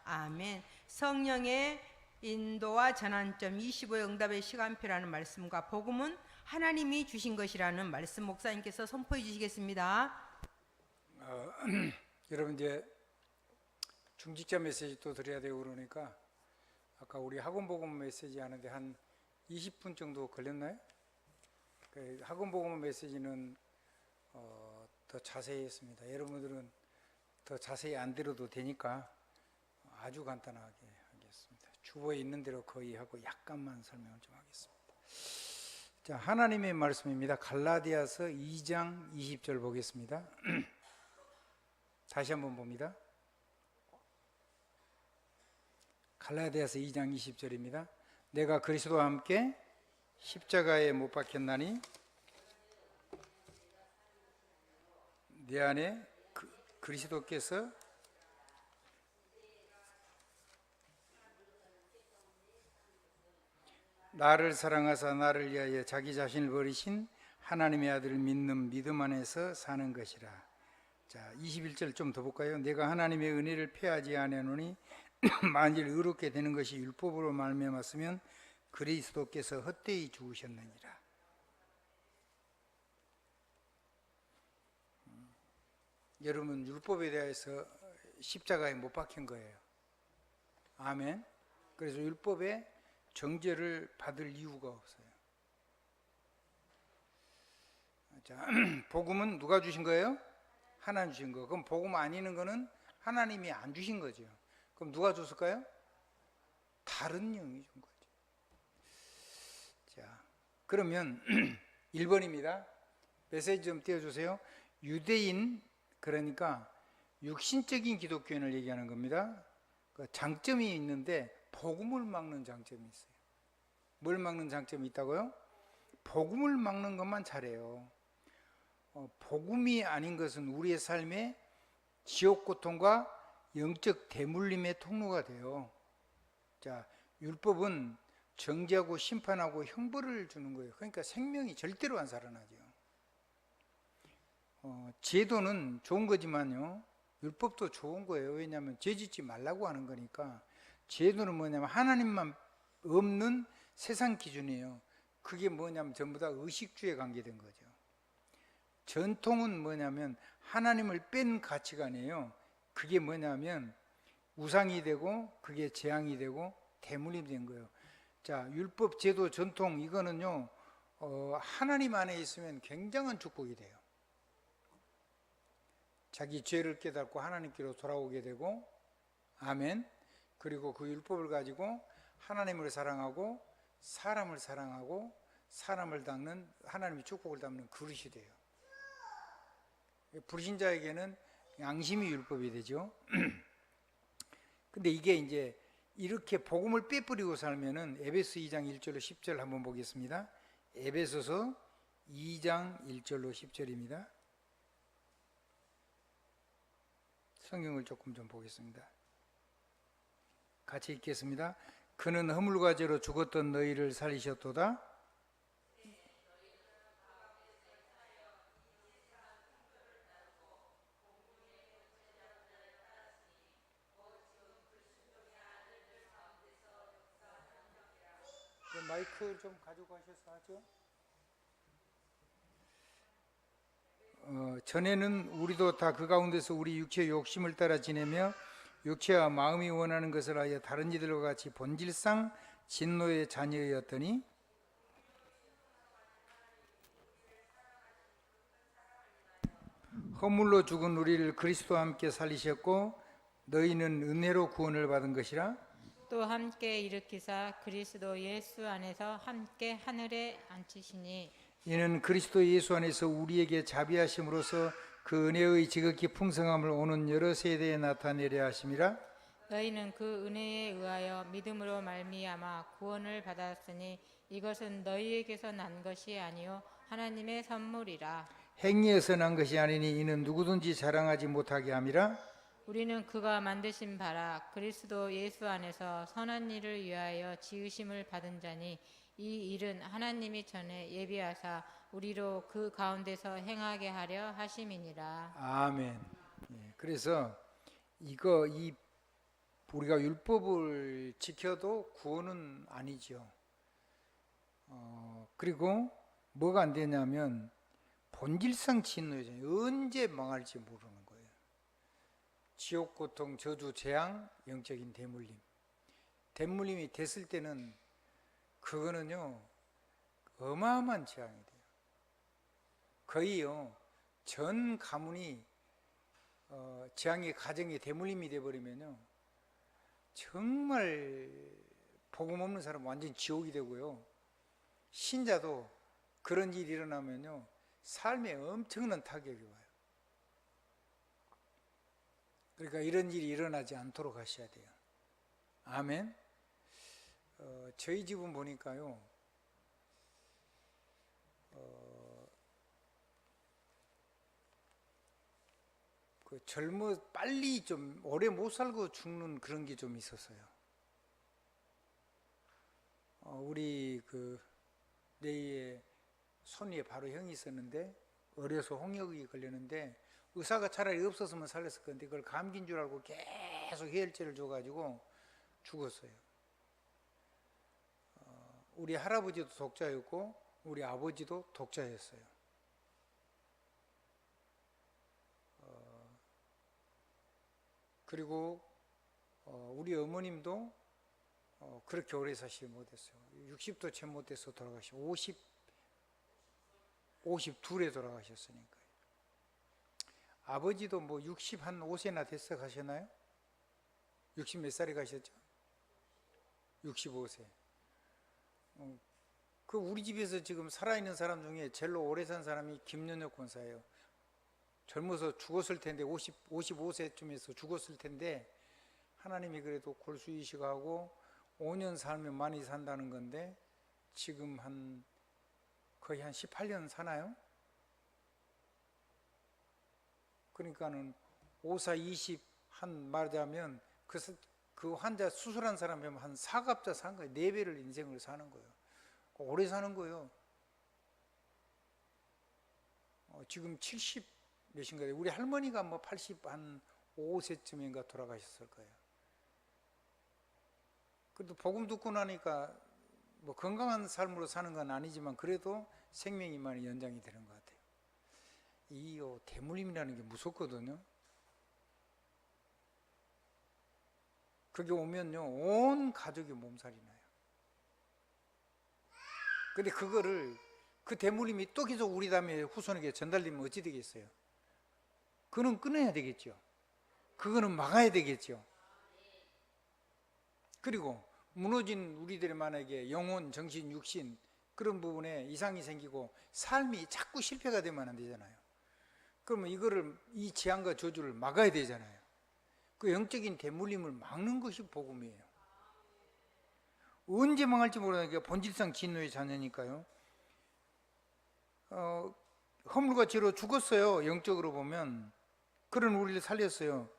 아멘. 성령의 인도와 전환점 25의 응답의 시간표라는 말씀과 복음은 하나님이 주신 것이라는 말씀 목사님께서 선포해 주시겠습니다. 여러분 이제 중직자 메시지 또 드려야 되고 그러니까 아까 우리 학원복음 메시지 하는데 한 20분 정도 걸렸나요? 그 학원복음 메시지는 더 자세히 했습니다. 여러분들은 더 자세히 안 들어도 되니까 아주 간단하게 하겠습니다. 주보에 있는 대로 거의 하고 약간만 설명을 좀 하겠습니다. 자, 하나님의 말씀입니다. 갈라디아서 2장 20절 보겠습니다. 다시 한번 봅니다. 갈라디아서 2장 20절입니다. 내가 그리스도와 함께 십자가에 못 박혔나니 내 안에 그리스도께서 나를 사랑하사 나를 위하여 자기 자신을 버리신 하나님의 아들을 믿는 믿음 안에서 사는 것이라. 자, 21절 좀 더 볼까요? 내가 하나님의 은혜를 패하지 아니하노니 만일 의롭게 되는 것이 율법으로 말미암았으면 그리스도께서 헛되이 죽으셨느니라. 여러분 율법에 대해서 십자가에 못 박힌 거예요. 아멘. 그래서 율법의 정죄를 받을 이유가 없어요. 자, 복음은 누가 주신 거예요? 하나님 주신 거. 그럼 복음 아니는 거는 하나님이 안 주신 거죠. 그럼 누가 줬을까요? 다른 영이 준 거죠. 자, 그러면 1번입니다. 메시지 좀 띄워주세요. 유대인, 그러니까 육신적인 기독교인을 얘기하는 겁니다. 그 장점이 있는데 복음을 막는 장점이 있어요. 뭘 막는 장점이 있다고요? 복음을 막는 것만 잘해요. 복음이 아닌 것은 우리의 삶에 지옥 고통과 영적 대물림의 통로가 돼요. 자, 율법은 정죄하고 심판하고 형벌을 주는 거예요. 그러니까 생명이 절대로 안 살아나죠. 제도는 좋은 거지만요, 율법도 좋은 거예요. 왜냐하면 죄 짓지 말라고 하는 거니까. 제도는 뭐냐면 하나님만 없는 세상 기준이에요. 그게 뭐냐면 전부 다 의식주에 관계된 거죠. 전통은 뭐냐면 하나님을 뺀 가치관이에요. 그게 뭐냐면 우상이 되고 그게 재앙이 되고 대물림이 된 거예요. 자, 율법, 제도, 전통 이거는요, 하나님 안에 있으면 굉장한 축복이 돼요. 자기 죄를 깨닫고 하나님께로 돌아오게 되고, 아멘. 그리고 그 율법을 가지고 하나님을 사랑하고 사람을 사랑하고 사람을 닦는, 하나님의 축복을 담는 그릇이 돼요. 불신자에게는 양심이 율법이 되죠. 근데 이게 이제 이렇게 복음을 빼버리고 살면은 에베소 2장 1절로 10절 한번 보겠습니다. 에베소서 2장 1절로 10절입니다. 성경을 조금 좀 보겠습니다. 같이 읽겠습니다. 그는 허물과 죄로 죽었던 너희를 살리셨도다. 마이크 좀 가지고 가셔서 하죠. 전에는 우리도 다 그 가운데서 우리 육체의 욕심을 따라 지내며 육체와 마음이 원하는 것을 하여 다른 이들과 같이 본질상 진노의 자녀였더니 허물로 죽은 우리를 그리스도와 함께 살리셨고 너희는 은혜로 구원을 받은 것이라. 또 함께 일으키사 그리스도 예수 안에서 함께 하늘에 앉히시니 이는 그리스도 예수 안에서 우리에게 자비하심으로써 그 은혜의 지극히 풍성함을 오는 여러 세대에 나타내려 하심이라. 너희는 그 은혜에 의하여 믿음으로 말미암아 구원을 받았으니 이것은 너희에게서 난 것이 아니요 하나님의 선물이라. 행위에서 난 것이 아니니 이는 누구든지 자랑하지 못하게 함이라. 우리는 그가 만드신 바라 그리스도 예수 안에서 선한 일을 위하여 지으심을 받은 자니 이 일은 하나님이 전에 예비하사 우리로 그 가운데서 행하게 하려 하심이니라. 아멘. 그래서 이 우리가 율법을 지켜도 구원은 아니죠. 그리고 뭐가 안 되냐면 본질상 진노예요. 언제 망할지 모르는 거예요. 지옥 고통, 저주, 재앙, 영적인 대물림. 대물림이 됐을 때는 그거는요 어마어마한 재앙이 돼요. 거의요 전 가문이 재앙의 가정이 대물림이 돼버리면요 정말 복음 없는 사람 완전 지옥이 되고요. 신자도 그런 일이 일어나면요 삶에 엄청난 타격이 와요. 그러니까 이런 일이 일어나지 않도록 하셔야 돼요. 아멘. 저희 집은 보니까요 빨리 좀 오래 못 살고 죽는 그런 게 좀 있었어요. 우리 내에 손위에 바로 형이 있었는데 어려서 홍역이 걸렸는데 의사가 차라리 없었으면 살렸을 건데 그걸 감기인 줄 알고 계속 해열제를 줘가지고 죽었어요. 우리 할아버지도 독자였고 우리 아버지도 독자였어요. 그리고 우리 어머님도 그렇게 오래 사시지 못했어요. 60도 채 못해서 돌아가시고 52에 돌아가셨으니까요. 아버지도 뭐 65세나 됐어 가셨나요? 60 몇 살에 가셨죠? 65세. 우리 집에서 지금 살아있는 사람 중에 제일 오래 산 사람이 김연혁 권사예요. 젊어서 죽었을 텐데 55세쯤에서 죽었을 텐데 하나님이 그래도 골수이식하고 5년 살면 많이 산다는 건데 지금 거의 한 18년 사나요? 그러니까는 54, 20 말하자면 그 환자 수술한 사람 보면 한 4갑자 산 거예요. 4배를 인생을 사는 거예요. 오래 사는 거예요. 지금 70 몇인가요? 우리 할머니가 뭐 85세쯤인가 돌아가셨을 거예요. 그래도 복음 듣고 나니까 뭐 건강한 삶으로 사는 건 아니지만 그래도 생명이 많이 연장이 되는 것 같아요. 이 대물림이라는 게 무섭거든요. 그게 오면요 온 가족이 몸살이 나요. 근데 그 대물림이 또 계속 우리 다음에 후손에게 전달되면 어찌 되겠어요? 그거는 끊어야 되겠죠. 그거는 막아야 되겠죠. 그리고 무너진 우리들의 만약에 영혼, 정신, 육신 그런 부분에 이상이 생기고 삶이 자꾸 실패가 되면 안 되잖아요. 그러면 이 재앙과 저주를 막아야 되잖아요. 그 영적인 대물림을 막는 것이 복음이에요. 언제 망할지 모르니까 본질상 진노의 자녀니까요. 허물과 죄로 죽었어요. 영적으로 보면 그런 우리를 살렸어요.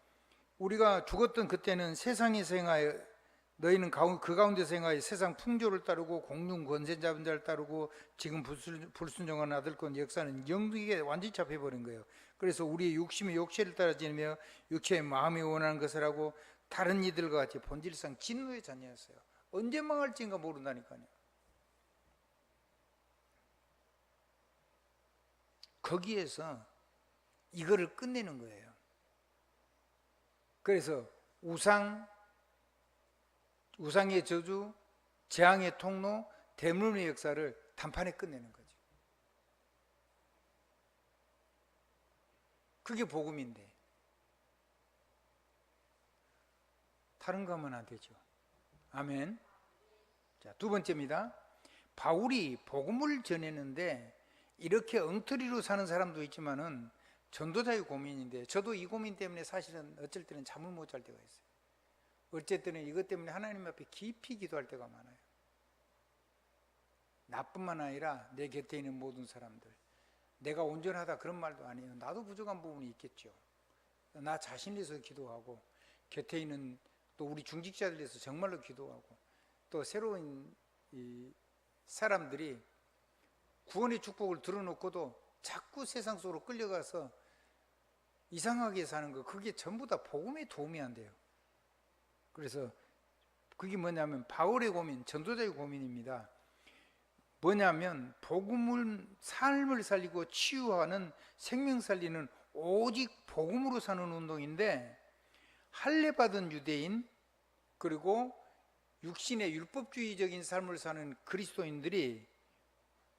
우리가 죽었던 그때는 세상에서 행하여 너희는 그 가운데서 행하여 세상 풍조를 따르고 공중 권세 잡은 자를 따르고 지금 불순종한 아들권 역사는 영국에 완전히 잡혀버린 거예요. 그래서 우리의 육심이 욕심을 따라지며 육체의 마음이 원하는 것을 하고 다른 이들과 같이 본질상 진노의 자녀였어요. 언제 망할지가 모른다니까요. 거기에서 이거를 끝내는 거예요. 그래서 우상의 저주, 재앙의 통로, 대물림의 역사를 단판에 끝내는 거죠. 그게 복음인데 다른 거 하면 안 되죠. 아멘. 자, 두 번째입니다. 바울이 복음을 전했는데 이렇게 엉터리로 사는 사람도 있지만은 전도자의 고민인데 저도 이 고민 때문에 사실은 어쩔 때는 잠을 못 잘 때가 있어요. 어쨌든 이것 때문에 하나님 앞에 깊이 기도할 때가 많아요. 나뿐만 아니라 내 곁에 있는 모든 사람들. 내가 온전하다 그런 말도 아니에요. 나도 부족한 부분이 있겠죠. 나 자신을 위해서 기도하고 곁에 있는 또 우리 중직자들 위해서 정말로 기도하고 또 새로운 이 사람들이 구원의 축복을 들어놓고도 자꾸 세상 속으로 끌려가서 이상하게 사는 거 그게 전부 다 복음에 도움이 안 돼요. 그래서 그게 뭐냐면 바울의 고민, 전도자의 고민입니다. 뭐냐면 복음을, 삶을 살리고 치유하는, 생명 살리는 오직 복음으로 사는 운동인데, 할례 받은 유대인 그리고 육신의 율법주의적인 삶을 사는 그리스도인들이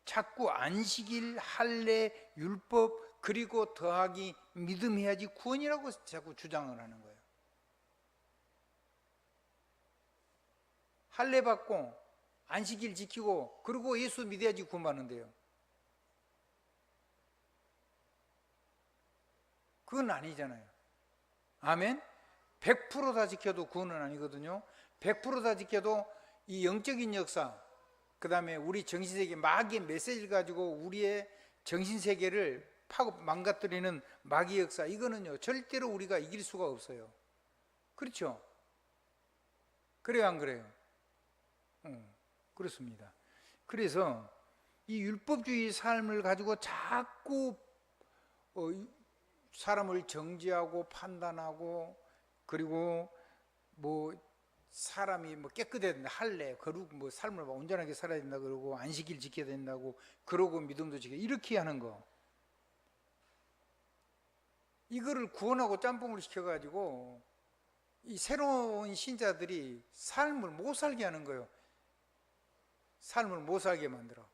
자꾸 안식일, 할례, 율법 그리고 더하기 믿음해야지 구원이라고 자꾸 주장을 하는 거예요. 할례 받고 안식일 지키고 그리고 예수 믿어야지 구원받는데요. 그건 아니잖아요. 아멘? 100%다 지켜도 구원은 아니거든요. 100%다 지켜도 이 영적인 역사, 그 다음에 우리 정신세계, 마귀의 메시지를 가지고 우리의 정신세계를 파고 망가뜨리는 마귀의 역사, 이거는요 절대로 우리가 이길 수가 없어요. 그렇죠? 그래요, 안 그래요? 그렇습니다. 그래서 이 율법주의 삶을 가지고 자꾸 사람을 정죄하고 판단하고, 그리고 뭐 사람이 뭐 깨끗해야 된다, 할례, 거룩, 뭐 삶을 온전하게 살아야 된다 그러고 안식일 지켜야 된다고 그러고 믿음도 지켜, 이렇게 하는 거, 이거를 구원하고 짬뽕을 시켜가지고 이 새로운 신자들이 삶을 못 살게 하는 거예요. 삶을 못 살게 만들어.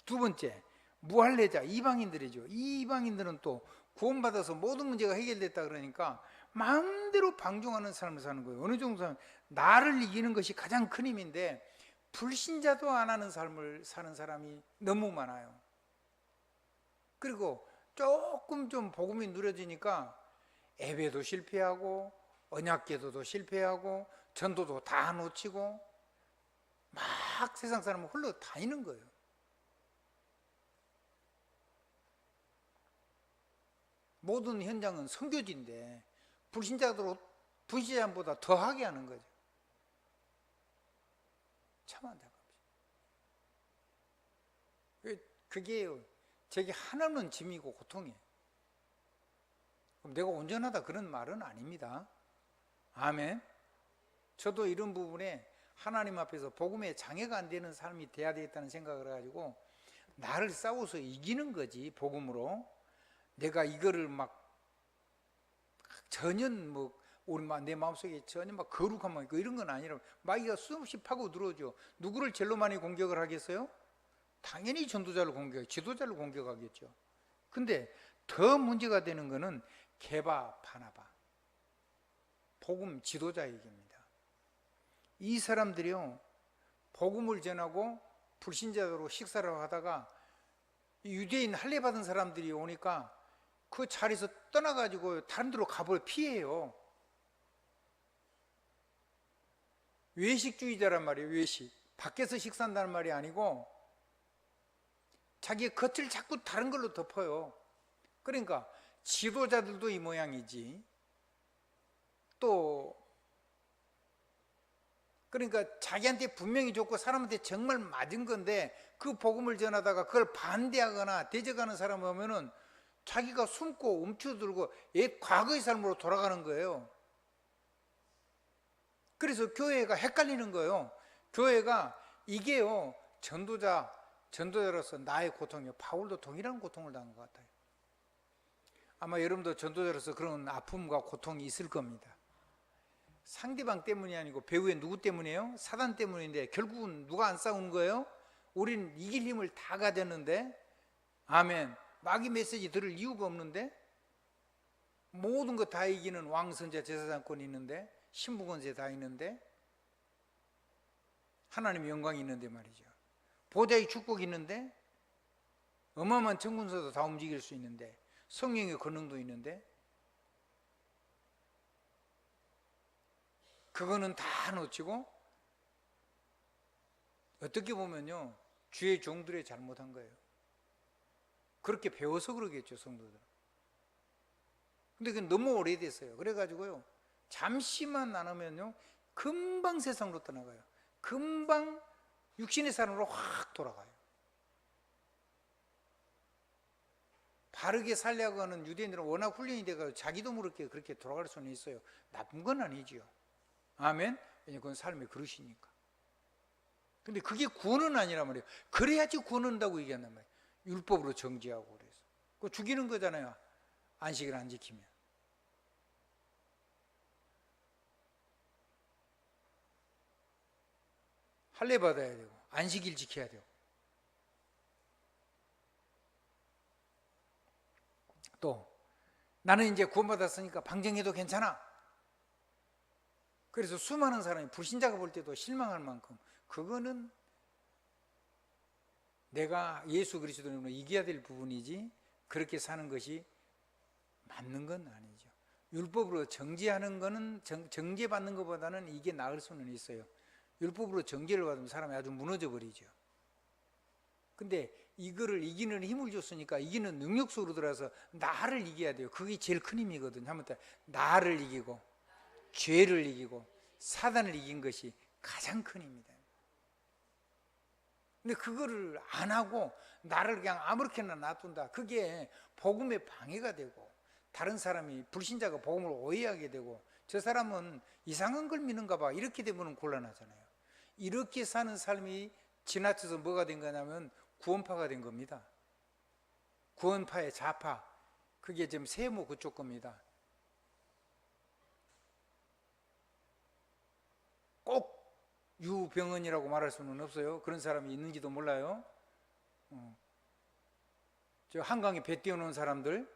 두 번째, 무할례자, 이방인들이죠. 이 이방인들은 또 구원받아서 모든 문제가 해결됐다 그러니까 마음대로 방종하는 삶을 사는 거예요. 어느 정도 나를 이기는 것이 가장 큰 힘인데 불신자도 안 하는 삶을 사는 사람이 너무 많아요. 그리고 조금 좀 복음이 누려지니까 예배도 실패하고 언약궤도도 실패하고 전도도 다 놓치고 막 세상 사람은 흘러다니는 거예요. 모든 현장은 선교지인데 불신자보다 더하게 하는 거죠. 참 안타깝죠. 그게 제게 하나는 짐이고 고통이에요. 그럼 내가 온전하다 그런 말은 아닙니다. 아멘. 저도 이런 부분에 하나님 앞에서 복음에 장애가 안 되는 삶이 돼야 되겠다는 생각을 해가지고 나를 싸워서 이기는 거지, 복음으로. 내가 이거를 막 전혀 뭐 내 마음속에 전혀 막 거룩함만 있고 이런 건 아니라 마귀가 수없이 파고 들어오죠. 누구를 제일 많이 공격을 하겠어요? 당연히 전도자를 지도자를 공격하겠죠. 근데 더 문제가 되는 거는 게바, 바나바, 복음 지도자 얘기입니다. 이 사람들이요, 복음을 전하고 불신자로 식사를 하다가 유대인 할례 받은 사람들이 오니까 그 자리에서 떠나가지고 다른 데로 가버려, 피해요. 외식주의자란 말이에요. 외식, 밖에서 식사한다는 말이 아니고 자기의 겉을 자꾸 다른 걸로 덮어요. 그러니까 지도자들도 이 모양이지. 또 그러니까 자기한테 분명히 좋고 사람한테 정말 맞은 건데 그 복음을 전하다가 그걸 반대하거나 대적하는 사람 보면은 자기가 숨고 움츠들고 옛 과거의 삶으로 돌아가는 거예요. 그래서 교회가 헷갈리는 거예요. 교회가 이게요, 전도자로서 나의 고통이요. 바울도 동일한 고통을 당한 것 같아요. 아마 여러분도 전도자로서 그런 아픔과 고통이 있을 겁니다. 상대방 때문이 아니고 배후에 누구 때문이에요? 사단 때문인데 결국은 누가 안 싸우는 거예요? 우리는 이길 힘을 다 가졌는데, 아멘. 마귀 메시지 들을 이유가 없는데, 모든 거 다 이기는 왕선자 제사장권이 있는데, 신부권세 다 있는데, 하나님의 영광이 있는데 말이죠. 보좌의 축복이 있는데, 어마어마한 천군서도 다 움직일 수 있는데, 성령의 권능도 있는데, 그거는 다 놓치고 어떻게 보면요, 주의 종들의 잘못한 거예요. 그렇게 배워서 그러겠죠, 성도들. 근데 그건 너무 오래됐어요. 그래가지고요, 잠시만 안 하면요 금방 세상으로 떠나가요. 금방 육신의 사람으로 확 돌아가요. 바르게 살려고 하는 유대인들은 워낙 훈련이 돼가지고 자기도 모르게 그렇게 돌아갈 수는 있어요. 나쁜 건 아니지요. 아멘. 왜냐면 그건 삶의 그릇이니까. 근데 그게 구원은 아니란 말이에요. 그래야지 구원한다고 얘기한단 말이에요. 율법으로 정죄하고 그래서. 그거 죽이는 거잖아요. 안식일 안 지키면. 할례 받아야 되고 안식일 지켜야 되고 또 나는 이제 구원받았으니까 방정해도 괜찮아. 그래서 수많은 사람이 불신자가 볼 때도 실망할 만큼 그거는 내가 예수 그리스도로 이겨야 될 부분이지 그렇게 사는 것이 맞는 건 아니죠. 율법으로 정죄하는 거는 정죄받는 것보다는 이게 나을 수는 있어요. 율법으로 정죄를 받으면 사람이 아주 무너져 버리죠. 근데 이거를 이기는 힘을 줬으니까 이기는 능력 속으로 들어서 나를 이겨야 돼요. 그게 제일 큰 힘이거든요. 한번 나를 이기고 죄를 이기고 사단을 이긴 것이 가장 큰 힘이다. 근데 그거를 안 하고 나를 그냥 아무렇게나 놔둔다. 그게 복음에 방해가 되고 다른 사람이 불신자가 복음을 오해하게 되고 저 사람은 이상한 걸 믿는가 봐 이렇게 되면 곤란하잖아요. 이렇게 사는 삶이 지나쳐서 뭐가 된 거냐면 구원파가 된 겁니다. 구원파의 좌파. 그게 지금 세모 그쪽 겁니다. 꼭 유병헌이라고 말할 수는 없어요. 그런 사람이 있는지도 몰라요. 저 한강에 배 띄워놓은 사람들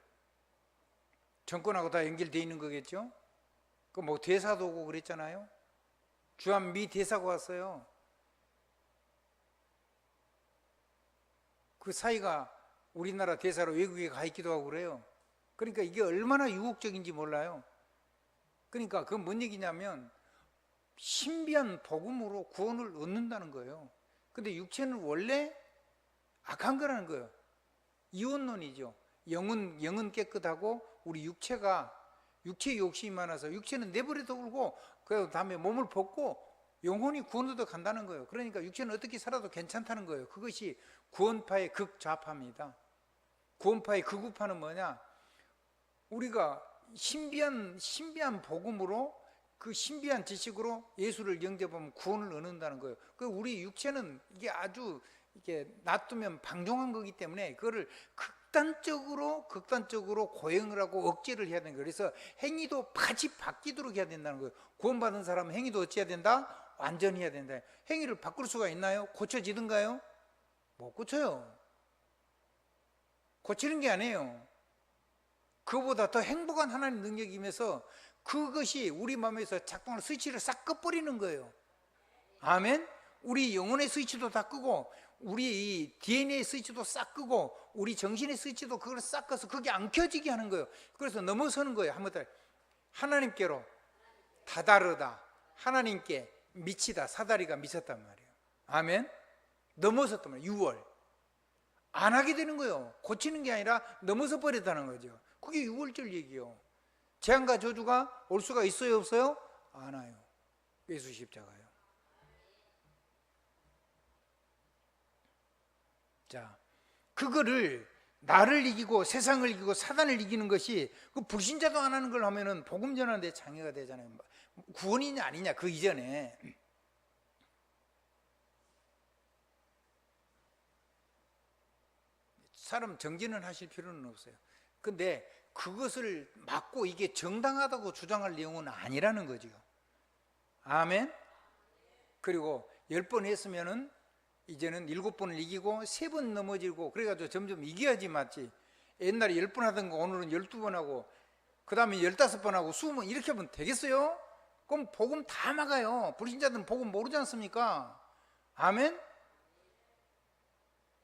정권하고 다 연결되어 있는 거겠죠. 그 뭐 대사도 오고 그랬잖아요. 주한 미 대사가 왔어요. 그 사이가 우리나라 대사로 외국에 가 있기도 하고 그래요. 그러니까 이게 얼마나 유혹적인지 몰라요. 그러니까 그건 뭔 얘기냐면 신비한 복음으로 구원을 얻는다는 거예요. 근데 육체는 원래 악한 거라는 거예요. 이원론이죠. 영은 깨끗하고 우리 육체에 욕심이 많아서 육체는 내버려둬 불고 그 다음에 몸을 벗고 영혼이 구원으로 간다는 거예요. 그러니까 육체는 어떻게 살아도 괜찮다는 거예요. 그것이 구원파의 극좌파입니다. 구원파의 극우파는 뭐냐? 우리가 신비한 복음으로 그 신비한 지식으로 예수를 영접하면 구원을 얻는다는 거예요. 그 우리 육체는 이게 아주 이게 놔두면 방종한 거기 때문에 그거를 극단적으로 고행을 하고 억제를 해야 되는 거예요. 그래서 행위도 바뀌도록 해야 된다는 거예요. 구원받은 사람은 행위도 어찌해야 된다? 완전히 해야 된다. 행위를 바꿀 수가 있나요? 고쳐지든가요? 못 고쳐요. 고치는 게 아니에요. 그거보다 더 행복한 하나님 능력이 임해서 그것이 우리 마음에서 작동하는 스위치를 싹 꺼버리는 거예요. 아멘. 우리 영혼의 스위치도 다 끄고 우리 DNA 스위치도 싹 끄고 우리 정신의 스위치도 그걸 싹 꺼서 그게 안 켜지게 하는 거예요. 그래서 넘어서는 거예요. 한번 더 하나님께로 다다르다. 하나님께 미치다. 사다리가 미쳤단 말이에요. 아멘. 넘어섰단 말이에요. 6월 안 하게 되는 거예요. 고치는 게 아니라 넘어서 버렸다는 거죠. 그게 6월절 얘기예요. 재앙과 저주가 올 수가 있어요, 없어요? 안 와요. 예수 십자가요. 자, 그거를 나를 이기고 세상을 이기고 사단을 이기는 것이 그 불신자도 안 하는 걸 하면은 복음 전하는데 장애가 되잖아요. 구원이냐 아니냐 그 이전에 사람 정죄는 하실 필요는 없어요. 근데 그것을 막고 이게 정당하다고 주장할 내용은 아니라는 거죠. 아멘. 그리고 10번 했으면은 이제는 7번을 이기고 3번 넘어지고 그래가지고 점점 이겨야지 맞지. 옛날에 10번 하던 거 오늘은 12번 하고 그 다음에 15번 하고 20번 이렇게 하면 되겠어요? 그럼 복음 다 막아요. 불신자들은 복음 모르지 않습니까? 아멘.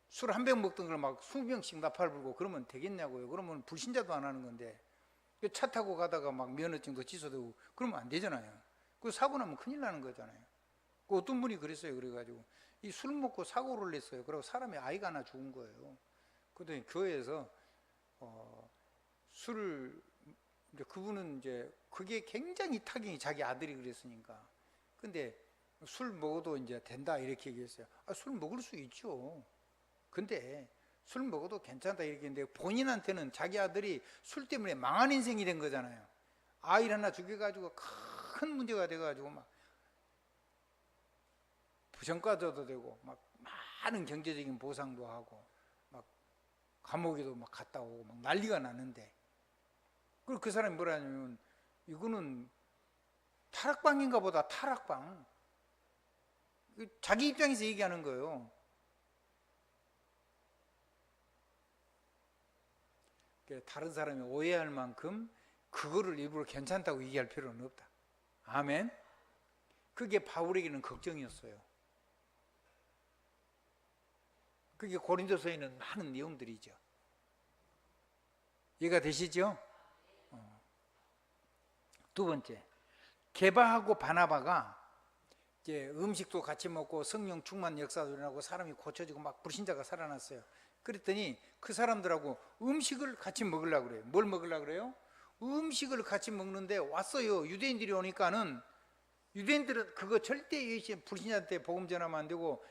술 한 병 먹던 걸 막 20병씩 나팔 불고 그러면 되겠냐고요. 그러면 불신자도 안 하는 건데 차 타고 가다가 막 면허증도 취소되고 그러면 안 되잖아요. 그 사고 나면 큰일 나는 거잖아요. 그 어떤 분이 그랬어요. 그래가지고 이 술 먹고 사고를 냈어요. 그리고 사람이 아이가 하나 죽은 거예요. 그랬더니 교회에서 술을 이제 그분은 이제 그게 굉장히 타격이 자기 아들이 그랬으니까. 근데 술 먹어도 이제 된다 이렇게 얘기했어요. 술 먹을 수 있죠. 근데 술 먹어도 괜찮다 이렇게 했는데 본인한테는 자기 아들이 술 때문에 망한 인생이 된 거잖아요. 아이를 하나 죽여가지고 큰 문제가 돼가지고 막 부정과자도 되고 막 많은 경제적인 보상도 하고 막 감옥에도 막 갔다 오고 막 난리가 났는데, 그리고 그 사람이 뭐라 하냐면 이거는 타락방인가 보다. 타락방. 자기 입장에서 얘기하는 거예요. 다른 사람이 오해할 만큼 그거를 일부러 괜찮다고 얘기할 필요는 없다. 아멘. 그게 바울에게는 걱정이었어요. 그게 고린도서에 있는 많은 내용들이죠. 이해가 되시죠? 두 번째, 게바하고 바나바가 이제 음식도 같이 먹고 성령 충만 역사도 일어나고 사람이 고쳐지고 막 불신자가 살아났어요. 그랬더니 그 사람들하고 음식을 같이 먹으려고 그래요. 뭘 먹으려고 그래요? 음식을 같이 먹는데 왔어요. 유대인들이 오니까는, 유대인들은 그거 절대 불신자한테 복음 전하면 안 되고,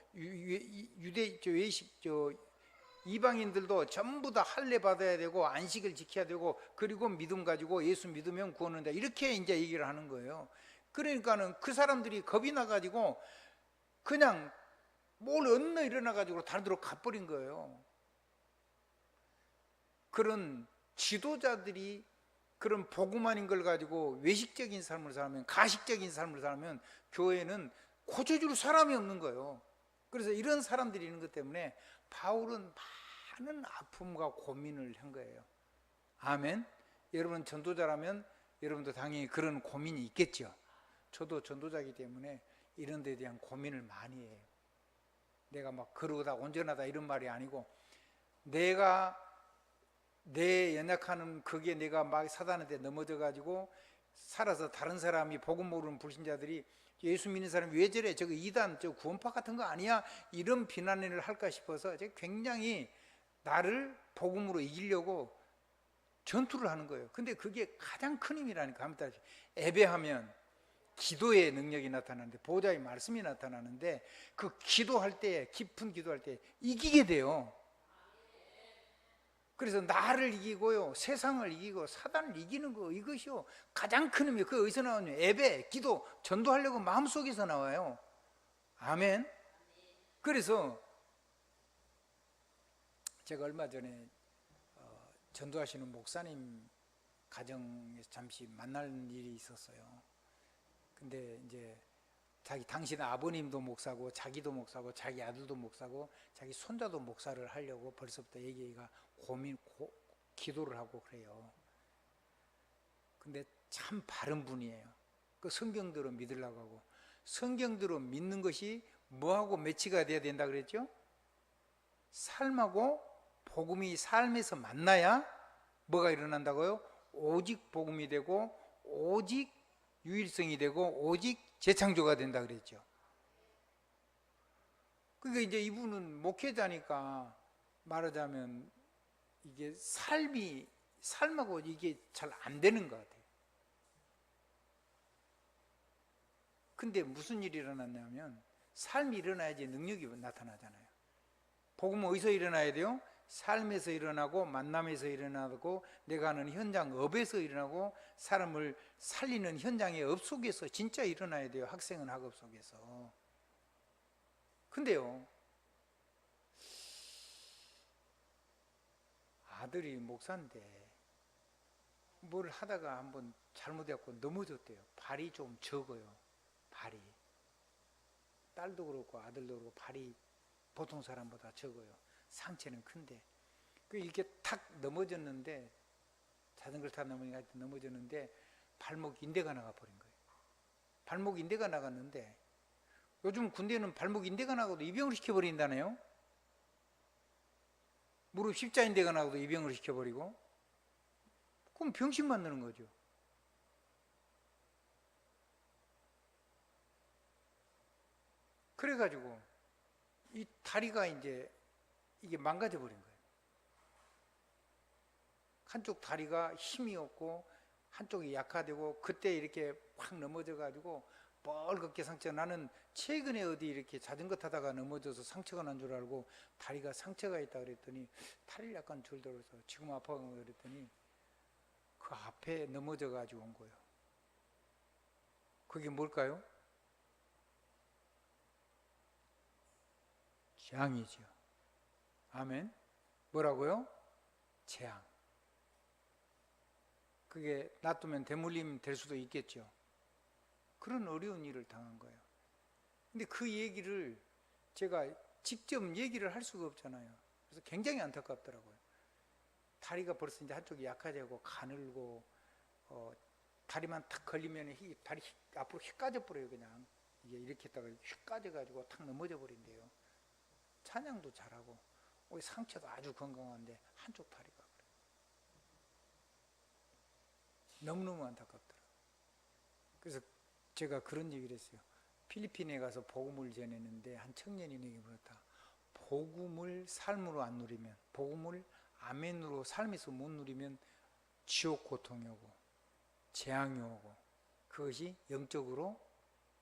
이방인들도 전부 다 할례 받아야 되고 안식을 지켜야 되고, 그리고 믿음 가지고 예수 믿으면 구원한다, 이렇게 이제 얘기를 하는 거예요. 그러니까는 그 사람들이 겁이 나가지고 그냥 뭘 얹어 일어나가지고 다른 데로 가버린 거예요. 그런 지도자들이 그런 복음 아닌 걸 가지고 외식적인 삶을 살면, 가식적인 삶을 살면 교회는 고쳐줄 사람이 없는 거예요. 그래서 이런 사람들이 있는 것 때문에 바울은 많은 아픔과 고민을 한 거예요. 아멘. 여러분 전도자라면 여러분도 당연히 그런 고민이 있겠죠. 저도 전도자이기 때문에 이런 데에 대한 고민을 많이 해요. 내가 막 그러다 온전하다 이런 말이 아니고, 내가 내 연약하는 그게 내가 막 사단한테 넘어져 가지고 살아서 다른 사람이 복음 모르는 불신자들이 예수 믿는 사람이 왜 저래, 저거 이단, 저 구원파 같은 거 아니야, 이런 비난을 할까 싶어서 제가 굉장히 나를 복음으로 이기려고 전투를 하는 거예요. 근데 그게 가장 큰 힘이라니까. 아무튼 예배하면 기도의 능력이 나타나는데, 보호자의 말씀이 나타나는데, 그 기도할 때, 깊은 기도할 때 이기게 돼요. 그래서 나를 이기고요, 세상을 이기고 사단을 이기는 거, 이것이요 가장 큰 힘이에요. 그게 어디서 나오냐? 예배, 기도, 전도하려고 마음속에서 나와요. 아멘. 그래서 제가 얼마 전에 전도하시는 목사님 가정에서 잠시 만날 일이 있었어요. 근데 이제 당신 아버님도 목사고 자기도 목사고 자기 아들도 목사고 자기 손자도 목사를 하려고 벌써부터 얘기가 기도를 하고 그래요. 근데 참 바른 분이에요. 그 성경대로 믿으려고 하고, 성경대로 믿는 것이 뭐하고 매치가 돼야 된다 그랬죠? 삶하고 복음이 삶에서 만나야 뭐가 일어난다고요? 오직 복음이 되고, 오직 유일성이 되고, 오직 재창조가 된다 그랬죠. 그러니까 이제 이분은 목회자니까 말하자면 이게 삶하고 이게 잘 안 되는 것 같아요. 근데 무슨 일이 일어났냐면, 삶이 일어나야지 능력이 나타나잖아요. 복음은 어디서 일어나야 돼요? 삶에서 일어나고, 만남에서 일어나고, 내가 하는 현장 업에서 일어나고, 사람을 살리는 현장의 업 속에서 진짜 일어나야 돼요. 학생은 학업 속에서. 근데요, 아들이 목사인데 뭘 하다가 한번 잘못해갖고 넘어졌대요. 발이 좀 적어요. 발이. 딸도 그렇고 아들도 그렇고 발이 보통 사람보다 적어요. 상체는 큰데 이렇게 탁 넘어졌는데, 자전거를 타다 넘어졌는데 발목 인대가 나가버린 거예요. 발목 인대가 나갔는데, 요즘 군대는 발목 인대가 나가도 입영을 시켜버린다네요. 무릎 십자인대가 나가도 입영을 시켜버리고, 그럼 병신 만드는 거죠. 그래가지고 이 다리가 이제 이게 망가져 버린 거예요. 한쪽 다리가 힘이 없고 한쪽이 약화되고, 그때 이렇게 확 넘어져 가지고 뻘겋게 상처. 나는 최근에 어디 이렇게 자전거 타다가 넘어져서 상처가 난 줄 알고 다리가 상처가 있다 그랬더니 다리를 약간 줄들어서 지금 아파서 그랬더니 그 앞에 넘어져 가지고 온 거예요. 그게 뭘까요? 재앙이죠. 아멘. 뭐라고요? 재앙. 그게 놔두면 대물림 될 수도 있겠죠. 그런 어려운 일을 당한 거예요. 근데 그 얘기를 제가 직접 얘기를 할 수가 없잖아요. 그래서 굉장히 안타깝더라고요. 다리가 벌써 이제 한쪽이 약화되고 가늘고 다리만 탁 걸리면 다리 앞으로 휙 까져버려요. 그냥 이게 이렇게 했다가 휙 까져가지고 탁 넘어져 버린대요. 찬양도 잘하고 상처도 아주 건강한데 한쪽 다리가 그래요. 너무너무 안타깝더라고요. 그래서 제가 그런 얘기를 했어요. 필리핀에 가서 복음을 전했는데 한 청년이 내게 물었다. 복음을 삶으로 안 누리면, 복음을 아멘으로 삶에서 못 누리면 지옥 고통이 오고 재앙이 오고 그것이 영적으로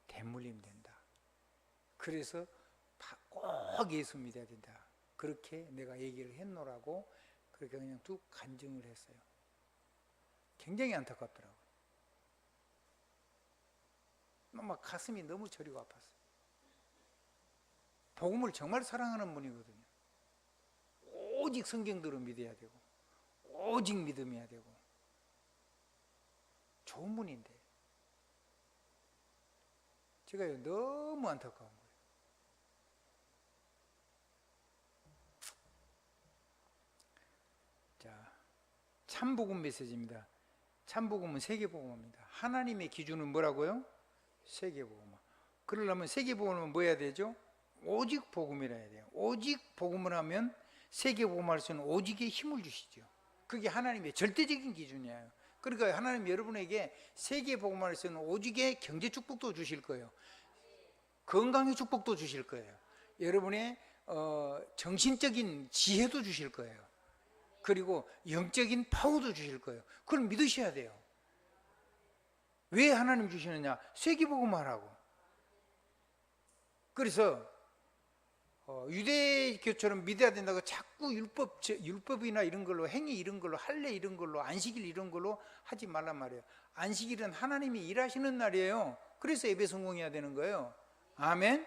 대물림 된다. 그래서 꼭 예수 믿어야 된다. 그렇게 내가 얘기를 했노라고 그렇게 그냥 쭉 간증을 했어요. 굉장히 안타깝더라고요. 막 가슴이 너무 저리고 아팠어요. 복음을 정말 사랑하는 분이거든요. 오직 성경대로 믿어야 되고 오직 믿음해야 되고 좋은 분인데 제가 너무 안타까운 거예요. 자, 참복음 메시지입니다. 참복음은 세계복음입니다. 하나님의 기준은 뭐라고요? 세계복음. 그러려면 세계복음은 뭐 해야 되죠? 오직 복음이라 해야 돼요. 오직 복음을 하면 세계복음할 수 있는 오직의 힘을 주시죠. 그게 하나님의 절대적인 기준이에요. 그러니까 하나님 여러분에게 세계복음할 수 있는 오직의 경제 축복도 주실 거예요. 건강의 축복도 주실 거예요. 여러분의 정신적인 지혜도 주실 거예요. 그리고 영적인 파워도 주실 거예요. 그걸 믿으셔야 돼요. 왜 하나님 주시느냐? 세계복음하라고. 그래서 유대교처럼 믿어야 된다고 자꾸 율법이나 이런 걸로 행위 이런 걸로 할례 이런 걸로 안식일 이런 걸로 하지 말란 말이에요. 안식일은 하나님이 일하시는 날이에요. 그래서 예배 성공해야 되는 거예요. 아멘.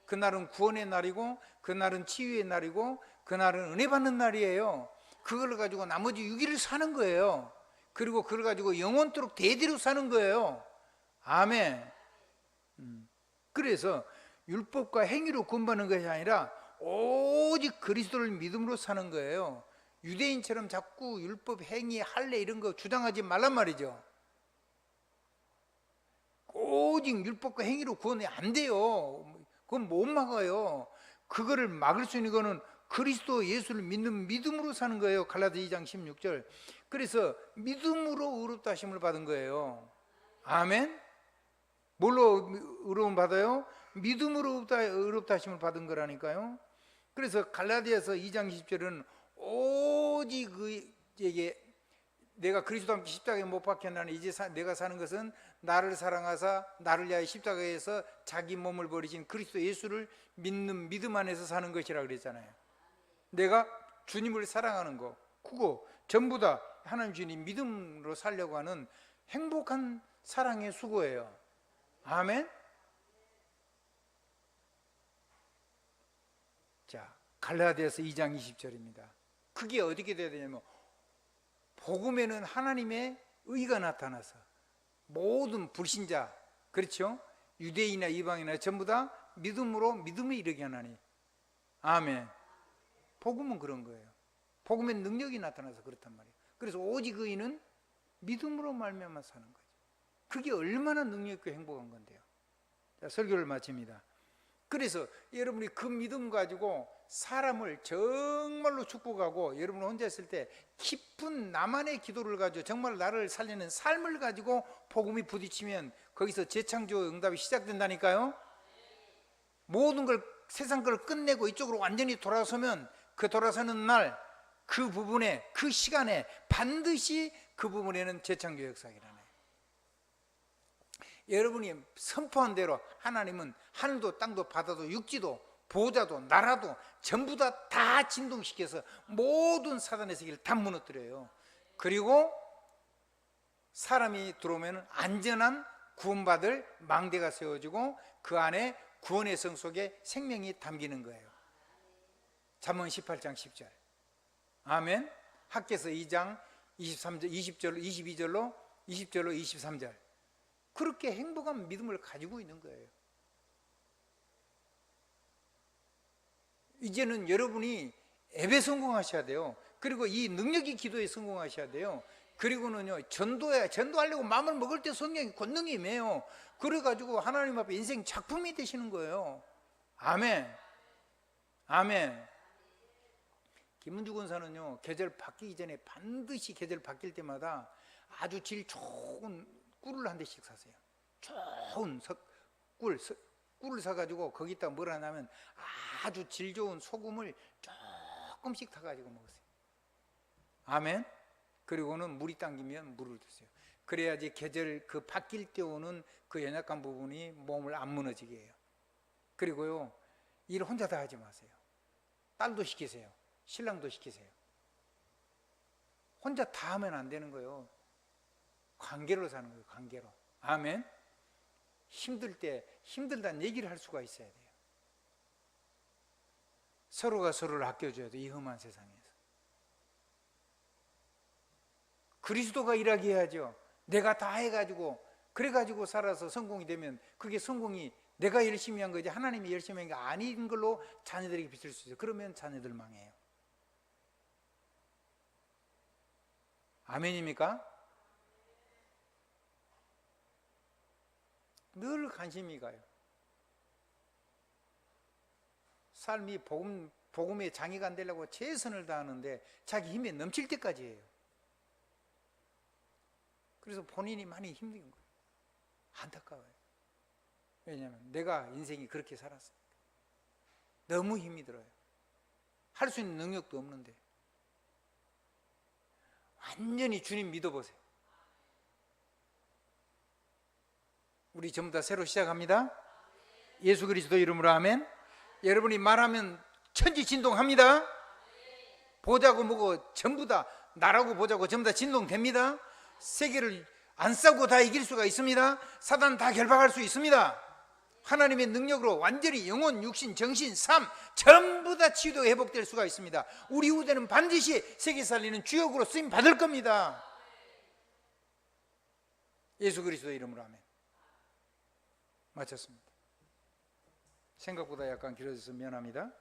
그날은 구원의 날이고 그날은 치유의 날이고 그날은 은혜 받는 날이에요. 그걸 가지고 나머지 6일을 사는 거예요. 그리고 그걸 가지고 영원토록 대대로 사는 거예요. 아멘. 그래서 율법과 행위로 구원받는 것이 아니라 오직 그리스도를 믿음으로 사는 거예요. 유대인처럼 자꾸 율법, 행위, 할례 이런 거 주장하지 말란 말이죠. 오직 율법과 행위로 구원이 안 돼요. 그건 못 막아요. 그거를 막을 수 있는 거는 그리스도 예수를 믿는 믿음으로 사는 거예요. 갈라디아 2장 16절. 그래서 믿음으로 의롭다 하심을 받은 거예요. 아멘. 뭘로 의로움 받아요? 믿음으로 의롭다 하심을 받은 거라니까요. 그래서 갈라디아서 2장 20절은 오직 그에게 내가 그리스도와 함께 십자가에 못 박혔나니 이제 내가 사는 것은 나를 사랑하사 나를 위하여 십자가에서 자기 몸을 버리신 그리스도 예수를 믿는 믿음 안에서 사는 것이라 그랬잖아요. 내가 주님을 사랑하는 거 그거 전부 다 하나님 주님 믿음으로 살려고 하는 행복한 사랑의 수고예요. 아멘. 자, 갈라디아서 2장 20절입니다. 그게 어떻게 돼야 되냐면 복음에는 하나님의 의가 나타나서 모든 불신자, 그렇죠? 유대인이나 이방이나 전부 다 믿음으로 믿음에 이르게 하나니. 아멘. 복음은 그런 거예요. 복음의 능력이 나타나서 그렇단 말이에요. 그래서 오직 의인은 믿음으로 말미암아 사는 거죠. 그게 얼마나 능력 있고 행복한 건데요. 자, 설교를 마칩니다. 그래서 여러분이 그 믿음 가지고 사람을 정말로 축복하고 여러분 혼자 있을 때 깊은 나만의 기도를 가지고 정말 나를 살리는 삶을 가지고 복음이 부딪히면 거기서 재창조 응답이 시작된다니까요. 모든 걸 세상 걸 끝내고 이쪽으로 완전히 돌아서면 그 돌아서는 날 그 부분에 그 시간에 반드시 그 부분에는 재창조 역사가 일어나요. 여러분이 선포한 대로 하나님은 하늘도 땅도 바다도 육지도 보호자도 나라도 전부 다 진동시켜서 모든 사단의 세계를 다 무너뜨려요. 그리고 사람이 들어오면 안전한 구원받을 망대가 세워지고 그 안에 구원의 성 속에 생명이 담기는 거예요. 잠언 18장 10절. 아멘. 학개서 2장 23절, 22절로 23절. 그렇게 행복한 믿음을 가지고 있는 거예요. 이제는 여러분이 예배 성공하셔야 돼요. 그리고 이 능력의 기도에 성공하셔야 돼요. 그리고는요, 전도하려고 마음을 먹을 때 성령이 권능이 임해요. 그래가지고 하나님 앞에 인생 작품이 되시는 거예요. 아멘. 아멘. 김은주 권사는요, 계절 바뀌기 전에 반드시 계절 바뀔 때마다 아주 질 좋은 꿀을 한 대씩 사세요. 좋은 꿀을 사가지고 거기다 뭘 하냐면 아주 질 좋은 소금을 조금씩 타가지고 먹으세요. 아멘. 그리고는 물이 당기면 물을 드세요. 그래야지 계절 그 바뀔 때 오는 그 연약한 부분이 몸을 안 무너지게 해요. 그리고요, 일 혼자 다 하지 마세요. 딸도 시키세요. 신랑도 시키세요. 혼자 다 하면 안 되는 거예요. 관계로 사는 거예요. 관계로. 아멘. 힘들 때 힘들다는 얘기를 할 수가 있어야 돼요. 서로가 서로를 아껴줘야 돼요. 이 험한 세상에서. 그리스도가 일하게 해야죠. 내가 다 해가지고 그래가지고 살아서 성공이 되면 그게 성공이 내가 열심히 한 거지 하나님이 열심히 한 게 아닌 걸로 자녀들에게 비칠 수 있어요. 그러면 자녀들 망해요. 아멘입니까? 늘 관심이 가요. 삶이 복음의 장애가 안 되려고 최선을 다하는데 자기 힘이 넘칠 때까지 해요. 그래서 본인이 많이 힘든 거예요. 안타까워요. 왜냐하면 내가 인생이 그렇게 살았으니까. 너무 힘이 들어요. 할 수 있는 능력도 없는데. 완전히 주님 믿어보세요. 우리 전부 다 새로 시작합니다. 예수 그리스도 이름으로 아멘. 여러분이 말하면 천지 진동합니다. 보자고 뭐고 전부 다 나라고 보자고 전부 다 진동됩니다. 세계를 안 싸고 다 이길 수가 있습니다. 사단 다 결박할 수 있습니다. 하나님의 능력으로 완전히 영혼, 육신, 정신, 삶 전부 다 치유되고 회복될 수가 있습니다. 우리 후대는 반드시 세계 살리는 주역으로 쓰임 받을 겁니다. 예수 그리스도 이름으로 아멘. 마쳤습니다. 생각보다 약간 길어져서 미안합니다.